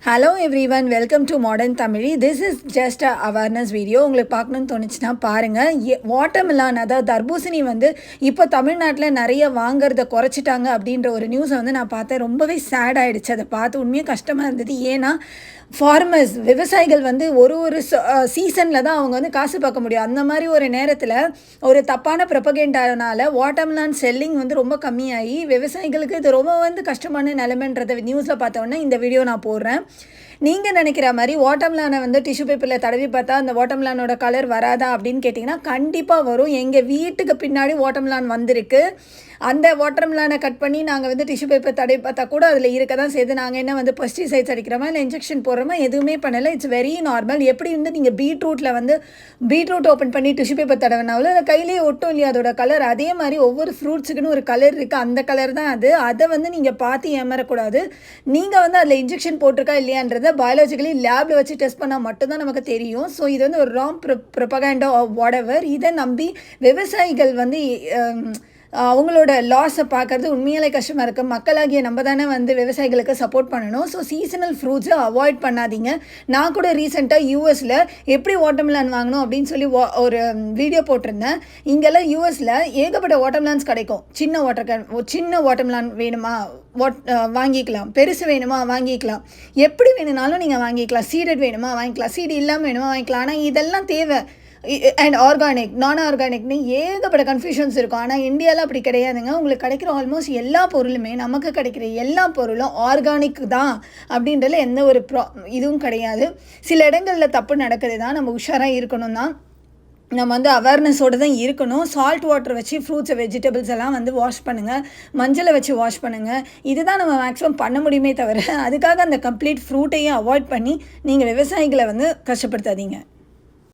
Hello everyone, welcome to modern Tamil. This is just awareness video. உங்களுக்கு பார்க்கணுன்னு தோணுச்சுன்னா பாருங்கள். வாட்டர்மெலான், அதாவது தர்பூசணி வந்து இப்போ தமிழ்நாட்டில் நிறைய வாங்குறத குறைச்சிட்டாங்க அப்படின்ற ஒரு நியூஸை வந்து நான் பார்த்தேன். ரொம்பவே சேட் ஆகிடுச்சு. அதை பார்த்து உண்மையாக கஷ்டமாக இருந்தது. ஏன்னா ஃபார்மர்ஸ், விவசாயிகள் வந்து ஒரு சீசனில் தான் அவங்க வந்து காசு பார்க்க முடியும். அந்த மாதிரி ஒரு நேரத்தில் ஒரு தப்பான ப்ரொபகேண்டானால வாட்டர்மெலான் செல்லிங் வந்து ரொம்ப கம்மியாகி விவசாயிகளுக்கு இது ரொம்ப வந்து கஷ்டமான நிலைமைன்றதை நியூஸில் பார்த்தோன்னே இந்த வீடியோ நான் போடுறேன். நீங்கள் நினைக்கிற மாதிரி வாட்டர்மெலானை வந்து டிஷ்யூ பேப்பரில் தடவி பார்த்தா அந்த வாட்டர்மெலானோட கலர் வராதா அப்படின்னு கேட்டிங்கன்னா கண்டிப்பாக வரும். எங்கள் வீட்டுக்கு பின்னாடி வாட்டர்மெலான் வந்திருக்கு. அந்த வாட்டர்மெலானை கட் பண்ணி நாங்கள் வந்து டிஷ்யூ பேப்பர் தடவி பார்த்தா கூட அதில் இருக்க தான் செய்து. நாங்கள் என்ன வந்து பெஸ்டிசைட்ஸ் அடிக்கிறோமா இல்லை இன்ஜெக்ஷன் போடுறோமா எதுவுமே பண்ணலை. It's very normal. எப்படி வந்து நீங்கள் பீட்ரூட் ஓப்பன் பண்ணி டிஷ்யூ பேப்பர் தடவினாலும் அதை கையிலேயே ஒட்டும் இல்லையா அதோட கலர். அதே மாதிரி ஒவ்வொரு ஃப்ரூட்ஸுக்குன்னு ஒரு கலர் இருக்குது. அந்த கலர் தான் அது. அதை வந்து நீங்கள் பார்த்து ஏமாறக்கூடாது. நீங்கள் வந்து அதில் இன்ஜெக்ஷன் போட்டிருக்கா இல்லையான்றதை பயாலஜிக்கலி லேபில் வச்சு டெஸ்ட் பண்ணால் மட்டும்தான் நமக்கு தெரியும். ஸோ இது வந்து ஒரு ராங் ப்ரொபகேண்டா ஆஃப் வாட்எவர். இதை நம்பி விவசாயிகள் வந்து அவங்களோட லாஸை பார்க்குறது உண்மையிலே கஷ்டமாக இருக்குது. மக்களாகிய நம்ம தானே வந்து விவசாயிகளுக்கு சப்போர்ட் பண்ணணும். ஸோ சீசனல் ஃப்ரூட்ஸை அவாய்ட் பண்ணாதீங்க. நான் கூட ரீசெண்டாக யூஎஸில் எப்படி வாட்டர்மெலான் வாங்கணும் அப்படின்னு சொல்லி ஒரு வீடியோ போட்டிருந்தேன். இங்கெல்லாம் யூஎஸில் ஏகப்பட்ட வாட்டர்மெலான்ஸ் கிடைக்கும். சின்ன வாட்டர்மெலான் வேணுமா வாங்கிக்கலாம், பெருசு வேணுமா வாங்கிக்கலாம், எப்படி வேணுனாலும் நீங்கள் வாங்கிக்கலாம். சீடட் வேணுமா வாங்கிக்கலாம், சீடு இல்லாமல் வேணுமா வாங்கிக்கலாம். ஆனால் இதெல்லாம் தேவை. அண்ட் ஆர்கானிக், நான் ஆர்கானிக்னு ஏகப்பட்ட கன்ஃபியூஷன்ஸ் இருக்கும். ஆனால் இந்தியாவில் அப்படி கிடையாதுங்க. உங்களுக்கு கிடைக்கிற ஆல்மோஸ்ட் எல்லா பொருளுமே, நமக்கு கிடைக்கிற எல்லா பொருளும் ஆர்கானிக் தான் அப்படின்றதுல எந்த ஒரு இதுவும் கிடையாது. சில இடங்களில் தப்பு நடக்குது தான். நம்ம உஷாராக இருக்கணும் தான். நம்ம வந்து அவேர்னஸோடு தான் இருக்கணும். சால்ட் வாட்டர் வச்சு ஃப்ரூட்ஸ் வெஜிடபிள்ஸ் எல்லாம் வந்து வாஷ் பண்ணுங்கள். மஞ்சளை வச்சு வாஷ் பண்ணுங்கள். இதுதான் நம்ம மேக்ஸிமம் பண்ண முடியுமே தவிர அதுக்காக அந்த கம்ப்ளீட் ஃப்ரூட்டையும் அவாய்ட் பண்ணி நீங்கள் விவசாயிகளை வந்து கஷ்டப்படுத்தாதீங்க.